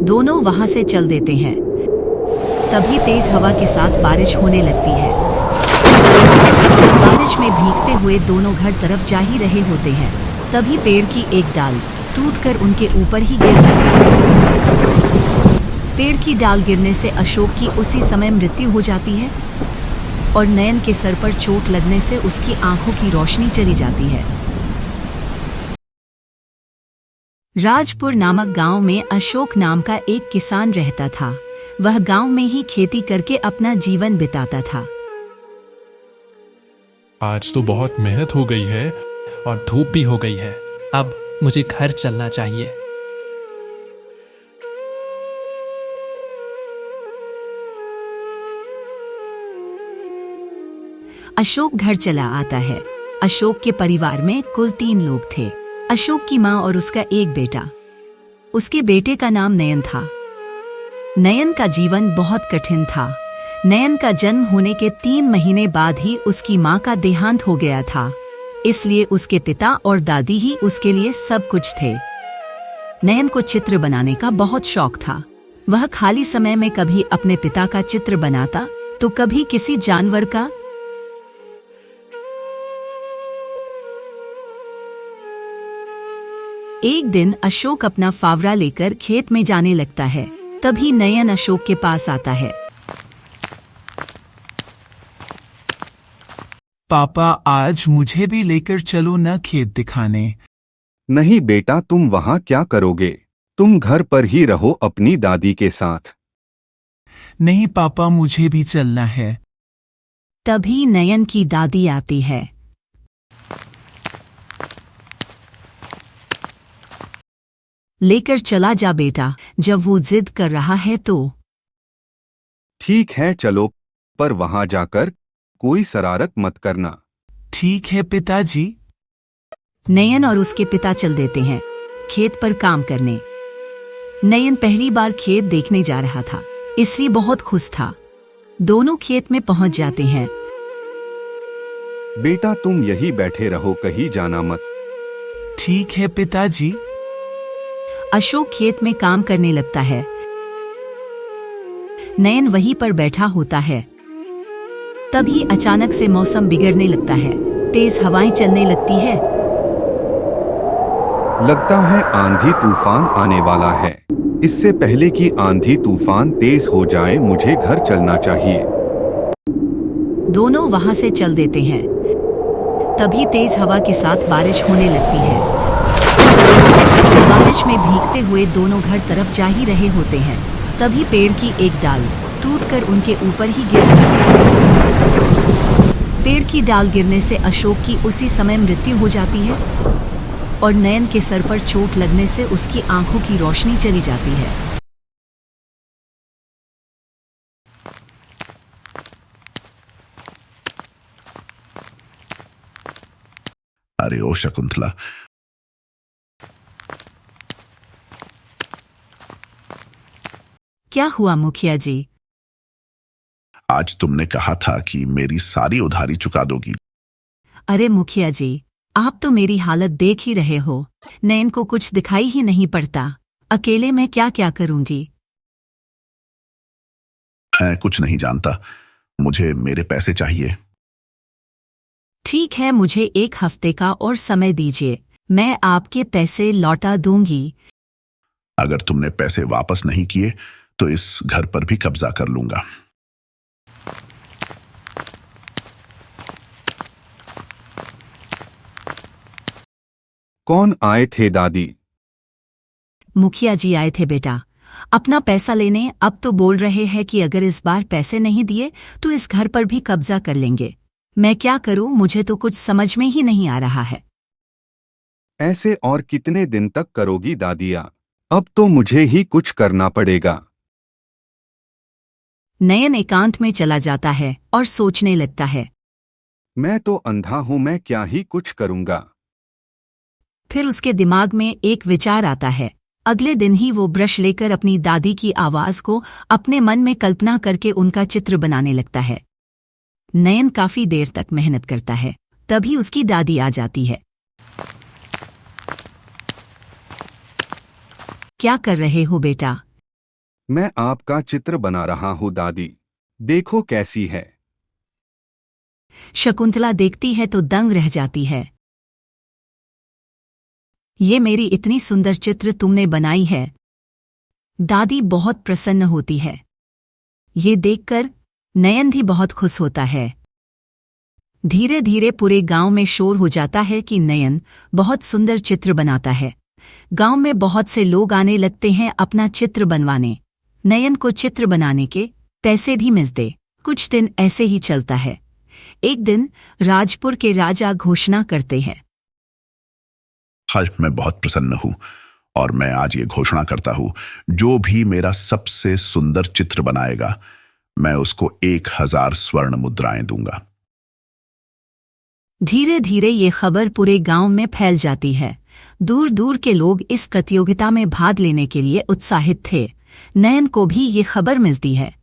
दोनों वहां से चल देते हैं। तभी तेज हवा के साथ बारिश होने लगती है। बारिश में भीगते हुए दोनों घर तरफ जा ही रहे होते हैं। तभी पेड़ की एक डाल टूटकर उनके ऊपर ही गिर जाती है। पेड़ की डाल गिरने से अशोक की उसी समय मृत्यु हो जाती है और नयन के सर पर चोट लगने से उसकी आंखों की रोशनी चली जाती है। राजपुर नामक गांव में अशोक नाम का एक किसान रहता था। वह गांव में ही खेती करके अपना जीवन बिताता था। आज तो बहुत मेहनत हो गई है और धूप भी हो गई है। अब मुझे घर चलना चाहिए। अशोक घर चला आता है। अशोक के परिवार में कुल 3 लोग थे। अशोक की माँ और उसका एक बेटा। उसके बेटे का नाम नयन था। नयन का जीवन बहुत कठिन था। नयन का जन्म होने के 3 महीने बाद ही उसकी माँ का देहांत हो गया था, इसलिए उसके पिता और दादी ही उसके लिए सब कुछ थे। नयन को चित्र बनाने का बहुत शौक था। वह खाली समय में कभी अपने पिता का चित्र बनाता तो कभी किसी जानवर का। एक दिन अशोक अपना फावड़ा लेकर खेत में जाने लगता है। तभी नयन अशोक के पास आता है। पापा, आज मुझे भी लेकर चलो न खेत दिखाने। नहीं बेटा, तुम वहां क्या करोगे? तुम घर पर ही रहो अपनी दादी के साथ। नहीं पापा, मुझे भी चलना है। तभी नयन की दादी आती है। लेकर चला जा बेटा, जब वो जिद कर रहा है तो। ठीक है चलो, पर वहां जाकर कोई शरारत मत करना। ठीक है पिताजी। नयन और उसके पिता चल देते हैं खेत पर काम करने। नयन पहली बार खेत देखने जा रहा था, इसलिए बहुत खुश था। दोनों खेत में पहुंच जाते हैं। बेटा तुम यही बैठे रहो, कहीं जाना मत। ठीक है पिताजी। अशोक खेत में काम करने लगता है। नयन वहीं पर बैठा होता है। तभी अचानक से मौसम बिगड़ने लगता है। तेज हवाएं चलने लगती है। लगता है आंधी तूफान आने वाला है। इससे पहले कि आंधी तूफान तेज हो जाए, मुझे घर चलना चाहिए। दोनों वहां से चल देते हैं। तभी तेज हवा के साथ बारिश होने लगती है। बारिश में भीगते हुए दोनों घर तरफ जा ही रहे होते हैं। तभी पेड़ की एक डाल टूटकर उनके ऊपर ही गिर जाती है। पेड़ की डाल गिरने से अशोक की उसी समय मृत्यु हो जाती है और नयन के सर पर चोट लगने से उसकी आंखों की रोशनी चली जाती है। अरे ओ शकुंतला, क्या हुआ मुखिया जी? आज तुमने कहा था कि मेरी सारी उधारी चुका दोगी। अरे मुखिया जी, आप तो मेरी हालत देख ही रहे हो। नयन को कुछ दिखाई ही नहीं पड़ता। अकेले मैं क्या क्या करूंगी? मैं कुछ नहीं जानता, मुझे मेरे पैसे चाहिए। ठीक है, मुझे 1 हफ्ते का और समय दीजिए, मैं आपके पैसे लौटा दूंगी। अगर तुमने पैसे वापस नहीं किए तो इस घर पर भी कब्जा कर लूंगा। कौन आए थे दादी? मुखिया जी आए थे बेटा, अपना पैसा लेने। अब तो बोल रहे हैं कि अगर इस बार पैसे नहीं दिए तो इस घर पर भी कब्जा कर लेंगे। मैं क्या करूं, मुझे तो कुछ समझ में ही नहीं आ रहा है। ऐसे और कितने दिन तक करोगी दादिया? अब तो मुझे ही कुछ करना पड़ेगा। नयन एकांत में चला जाता है और सोचने लगता है। मैं तो अंधा हूं, मैं क्या ही कुछ करूंगा। फिर उसके दिमाग में एक विचार आता है। अगले दिन ही वो ब्रश लेकर अपनी दादी की आवाज को अपने मन में कल्पना करके उनका चित्र बनाने लगता है। नयन काफी देर तक मेहनत करता है, तभी उसकी दादी आ जाती है। क्या कर रहे हो बेटा? मैं आपका चित्र बना रहा हूँ दादी, देखो कैसी है। शकुंतला देखती है तो दंग रह जाती है। ये मेरी इतनी सुंदर चित्र तुमने बनाई है। दादी बहुत प्रसन्न होती है। ये देखकर नयन भी बहुत खुश होता है। धीरे धीरे पूरे गांव में शोर हो जाता है कि नयन बहुत सुंदर चित्र बनाता है। गांव में बहुत से लोग आने लगते हैं अपना चित्र बनवाने। नयन को चित्र बनाने के पैसे भी मिलते। कुछ दिन ऐसे ही चलता है। एक दिन राजपुर के राजा घोषणा करते हैं। आज मैं बहुत प्रसन्न हूं और मैं आज ये घोषणा करता हूं, जो भी मेरा सबसे सुंदर चित्र बनाएगा मैं उसको 1000 स्वर्ण मुद्राएं दूंगा। धीरे धीरे ये खबर पूरे गांव में फैल जाती है। दूर दूर के लोग इस प्रतियोगिता में भाग लेने के लिए उत्साहित थे। नयन को भी ये खबर मिलती है।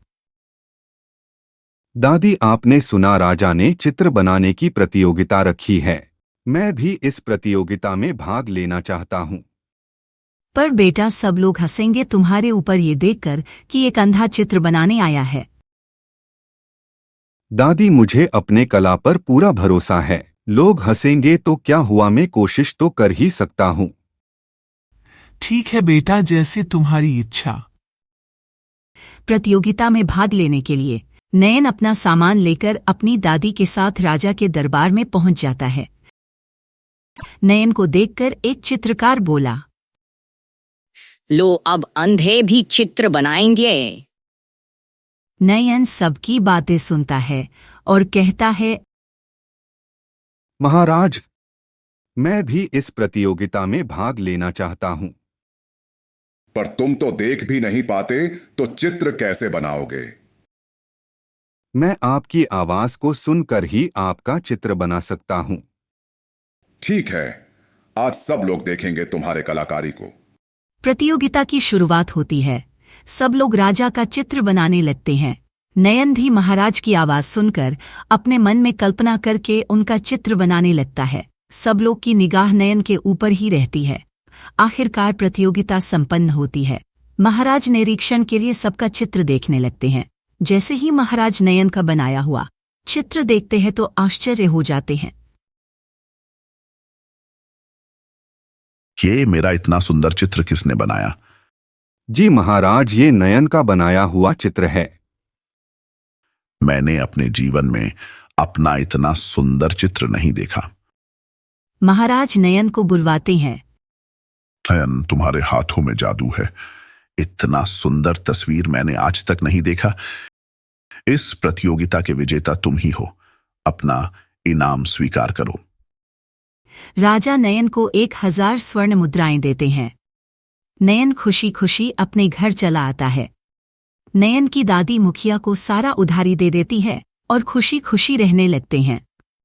दादी, आपने सुना राजा ने चित्र बनाने की प्रतियोगिता रखी है। मैं भी इस प्रतियोगिता में भाग लेना चाहता हूँ। पर बेटा, सब लोग हंसेंगे तुम्हारे ऊपर ये देखकर कि एक अंधा चित्र बनाने आया है। दादी, मुझे अपने कला पर पूरा भरोसा है। लोग हंसेंगे तो क्या हुआ, मैं कोशिश तो कर ही सकता हूँ। ठीक है बेटा, जैसे तुम्हारी इच्छा। प्रतियोगिता में भाग लेने के लिए नयन अपना सामान लेकर अपनी दादी के साथ राजा के दरबार में पहुंच जाता है। नयन को देखकर एक चित्रकार बोला, लो, अब अंधे भी चित्र बनाएंगे। नयन सबकी बातें सुनता है और कहता है, महाराज, मैं भी इस प्रतियोगिता में भाग लेना चाहता हूँ। पर तुम तो देख भी नहीं पाते तो चित्र कैसे बनाओगे? मैं आपकी आवाज को सुनकर ही आपका चित्र बना सकता हूँ। ठीक है, आज सब लोग देखेंगे तुम्हारे कलाकारी को। प्रतियोगिता की शुरुआत होती है। सब लोग राजा का चित्र बनाने लगते हैं। नयन भी महाराज की आवाज सुनकर अपने मन में कल्पना करके उनका चित्र बनाने लगता है। सब लोग की निगाह नयन के ऊपर ही रहती है। आखिरकार प्रतियोगिता संपन्न होती है। महाराज निरीक्षण के लिए सबका चित्र देखने लगते हैं। जैसे ही महाराज नयन का बनाया हुआ चित्र देखते हैं तो आश्चर्य हो जाते हैं। ये मेरा इतना सुंदर चित्र किसने बनाया? जी महाराज, ये नयन का बनाया हुआ चित्र है। मैंने अपने जीवन में अपना इतना सुंदर चित्र नहीं देखा। महाराज नयन को बुलवाते हैं। नयन, तुम्हारे हाथों में जादू है। इतना सुंदर तस्वीर मैंने आज तक नहीं देखा। इस प्रतियोगिता के विजेता तुम ही हो। अपना इनाम स्वीकार करो। राजा नयन को 1000 स्वर्ण मुद्राएं देते हैं। नयन खुशी खुशी अपने घर चला आता है। नयन की दादी मुखिया को सारा उधारी दे देती है और खुशी खुशी रहने लगते हैं।